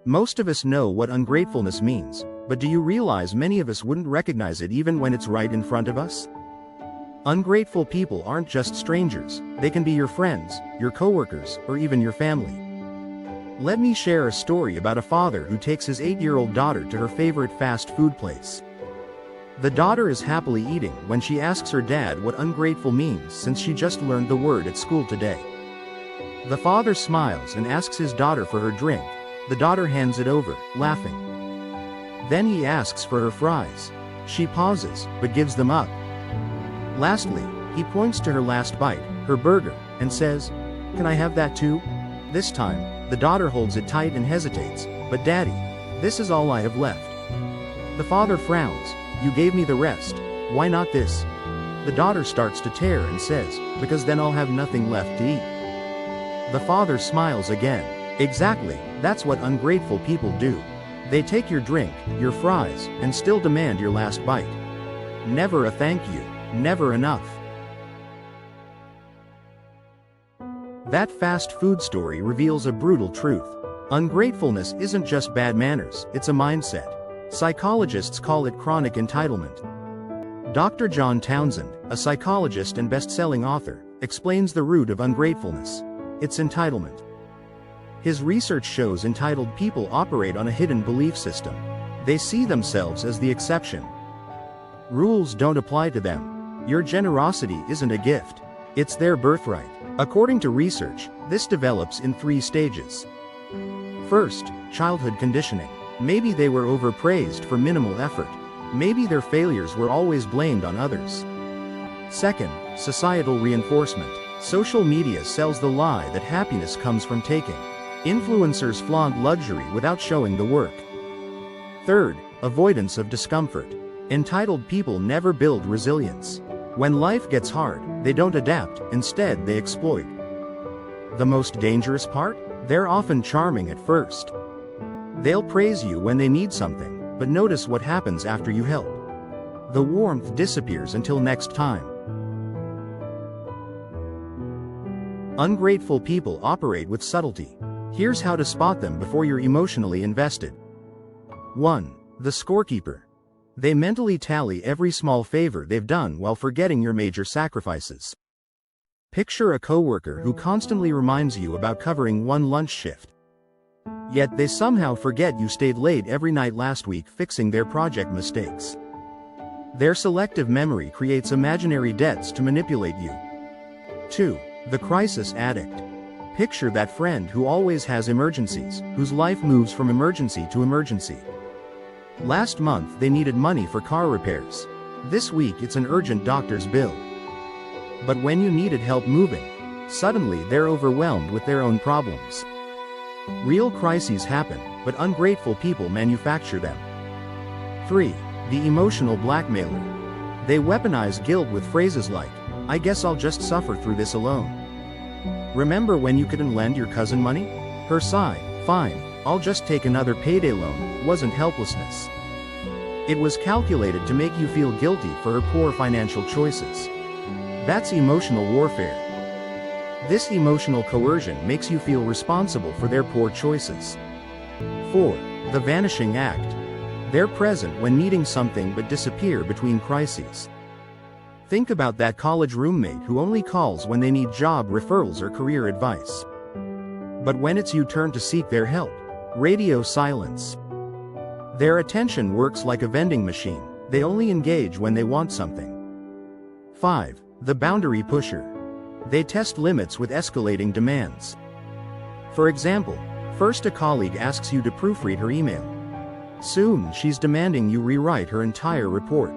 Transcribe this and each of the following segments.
Most of us know what ungratefulness means, but do you realize many of us wouldn't recognize it even when it's right in front of us? Ungrateful people aren't just strangers, they can be your friends, your coworkers, or even your family. Let me share a story about a father who takes his 8-year-old daughter to her favorite fast food place. The daughter is happily eating when she asks her dad what ungrateful means since she just learned the word at school today. The father smiles and asks his daughter for her drink. The daughter hands it over, laughing. Then he asks for her fries. She pauses, but gives them up. Lastly, he points to her last bite, her burger, and says, "Can I have that too?" This time, the daughter holds it tight and hesitates. "But Daddy, this is all I have left." The father frowns. "You gave me the rest. Why not this?" The daughter starts to tear and says, "Because then I'll have nothing left to eat." The father smiles again. Exactly, that's what ungrateful people do. They take your drink, your fries, and still demand your last bite. Never a thank you, never enough. That fast food story reveals a brutal truth. Ungratefulness isn't just bad manners, it's a mindset. Psychologists call it chronic entitlement. Dr. John Townsend, a psychologist and best-selling author, explains the root of ungratefulness. It's entitlement. His research shows entitled people operate on a hidden belief system. They see themselves as the exception. Rules don't apply to them. Your generosity isn't a gift. It's their birthright. According to research, this develops in 3 stages. First, childhood conditioning. Maybe they were overpraised for minimal effort. Maybe their failures were always blamed on others. Second, societal reinforcement. Social media sells the lie that happiness comes from taking. Influencers flaunt luxury without showing the work. Third, avoidance of discomfort. Entitled people never build resilience. When life gets hard, they don't adapt, instead they exploit. The most dangerous part? They're often charming at first. They'll praise you when they need something, but notice what happens after you help. The warmth disappears until next time. Ungrateful people operate with subtlety. Here's how to spot them before you're emotionally invested. 1. The scorekeeper. They mentally tally every small favor they've done while forgetting your major sacrifices. Picture a coworker who constantly reminds you about covering one lunch shift. Yet they somehow forget you stayed late every night last week fixing their project mistakes. Their selective memory creates imaginary debts to manipulate you. 2. The crisis addict. Picture that friend who always has emergencies, whose life moves from emergency to emergency. Last month they needed money for car repairs. This week it's an urgent doctor's bill. But when you needed help moving, suddenly they're overwhelmed with their own problems. Real crises happen, but ungrateful people manufacture them. 3. The emotional blackmailer. They weaponize guilt with phrases like, "I guess I'll just suffer through this alone." Remember when you couldn't lend your cousin money? Her sigh, "Fine, I'll just take another payday loan," wasn't helplessness. It was calculated to make you feel guilty for her poor financial choices. That's emotional warfare. This emotional coercion makes you feel responsible for their poor choices. 4. The vanishing act. They're present when needing something but disappear between crises. Think about that college roommate who only calls when they need job referrals or career advice. But when it's your turn to seek their help, radio silence. Their attention works like a vending machine. They only engage when they want something. 5. The boundary pusher. They test limits with escalating demands. For example, first a colleague asks you to proofread her email. Soon she's demanding you rewrite her entire report.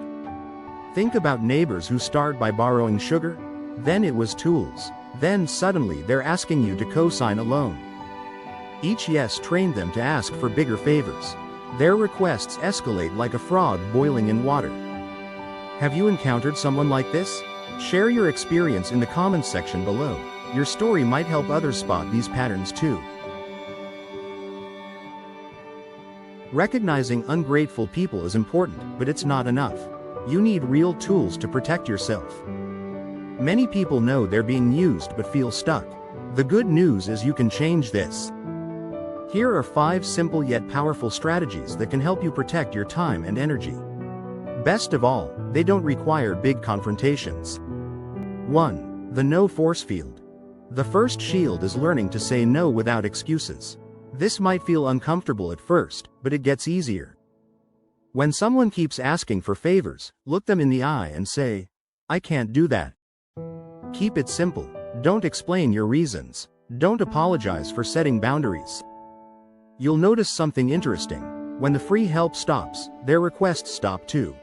Think about neighbors who start by borrowing sugar. Then it was tools. Then suddenly they're asking you to co-sign a loan. Each yes trained them to ask for bigger favors. Their requests escalate like a frog boiling in water. Have you encountered someone like this? Share your experience in the comments section below. Your story might help others spot these patterns too. Recognizing ungrateful people is important, but it's not enough. You need real tools to protect yourself. Many people know they're being used but feel stuck. The good news is you can change this. Here are 5 simple yet powerful strategies that can help you protect your time and energy. Best of all, they don't require big confrontations. 1. The no force field. The first shield is learning to say no without excuses. This might feel uncomfortable at first, but it gets easier. When someone keeps asking for favors, look them in the eye and say, "I can't do that." Keep it simple. Don't explain your reasons. Don't apologize for setting boundaries. You'll notice something interesting. When the free help stops, their requests stop too.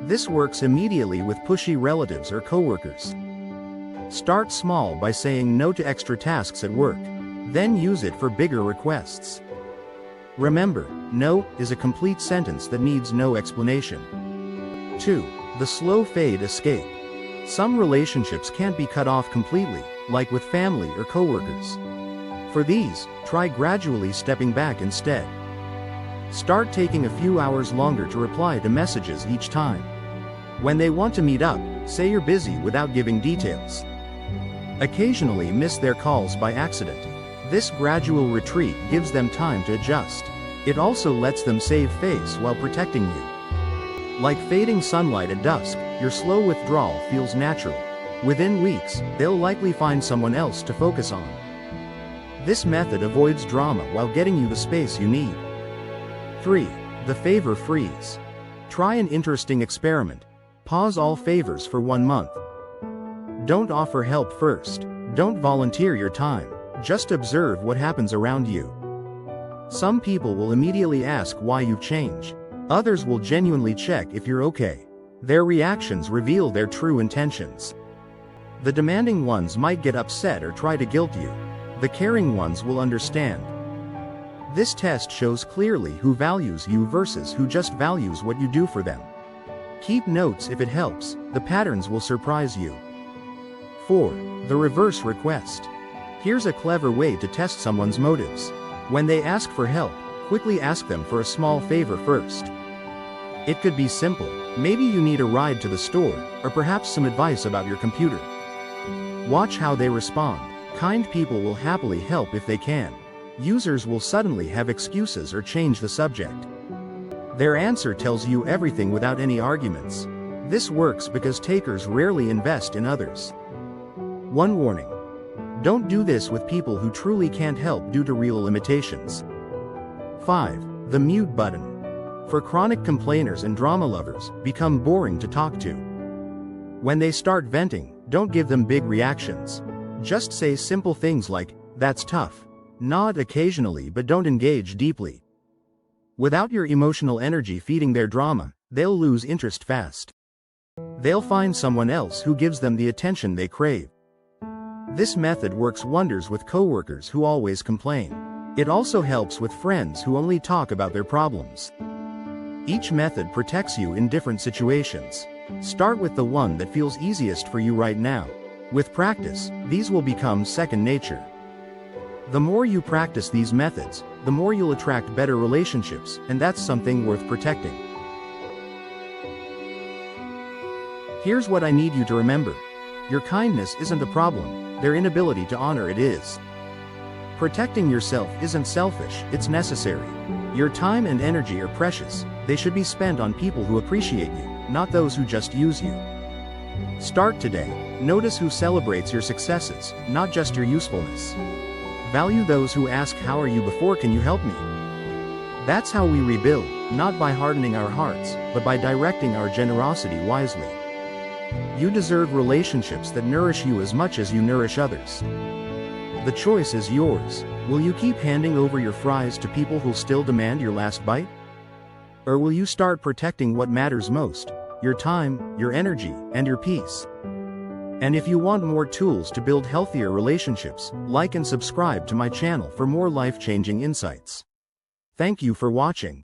This works immediately with pushy relatives or coworkers. Start small by saying no to extra tasks at work. Then use it for bigger requests. Remember, no is a complete sentence that needs no explanation. 2. The slow fade escape. Some relationships can't be cut off completely, like with family or coworkers. For these, try gradually stepping back instead. Start taking a few hours longer to reply to messages each time. When they want to meet up, say you're busy without giving details. Occasionally miss their calls by accident. This gradual retreat gives them time to adjust. It also lets them save face while protecting you. Like fading sunlight at dusk, your slow withdrawal feels natural. Within weeks, they'll likely find someone else to focus on. This method avoids drama while getting you the space you need. 3. The favor freeze. Try an interesting experiment. Pause all favors for 1 month. Don't offer help first. Don't volunteer your time. Just observe what happens around you. Some people will immediately ask why you've changed. Others will genuinely check if you're okay. Their reactions reveal their true intentions. The demanding ones might get upset or try to guilt you. The caring ones will understand. This test shows clearly who values you versus who just values what you do for them. Keep notes if it helps. The patterns will surprise you. 4. The reverse request. Here's a clever way to test someone's motives. When they ask for help, quickly ask them for a small favor first. It could be simple. Maybe you need a ride to the store, or perhaps some advice about your computer. Watch how they respond. Kind people will happily help if they can. Users will suddenly have excuses or change the subject. Their answer tells you everything without any arguments. This works because takers rarely invest in others. 1 warning. Don't do this with people who truly can't help due to real limitations. 5. The mute button. For chronic complainers and drama lovers, become boring to talk to. When they start venting, don't give them big reactions. Just say simple things like, "That's tough." Nod occasionally but don't engage deeply. Without your emotional energy feeding their drama, they'll lose interest fast. They'll find someone else who gives them the attention they crave. This method works wonders with coworkers who always complain. It also helps with friends who only talk about their problems. Each method protects you in different situations. Start with the one that feels easiest for you right now. With practice, these will become second nature. The more you practice these methods, the more you'll attract better relationships, and that's something worth protecting. Here's what I need you to remember. Your kindness isn't the problem, their inability to honor it is. Protecting yourself isn't selfish, it's necessary. Your time and energy are precious. They should be spent on people who appreciate you, not those who just use you. Start today. Notice who celebrates your successes, not just your usefulness. Value those who ask, "How are you?" before, "Can you help me?" That's how we rebuild, not by hardening our hearts, but by directing our generosity wisely. You deserve relationships that nourish you as much as you nourish others. The choice is yours. Will you keep handing over your fries to people who'll still demand your last bite? Or will you start protecting what matters most? Your time, your energy, and your peace. And if you want more tools to build healthier relationships, like and subscribe to my channel for more life-changing insights. Thank you for watching.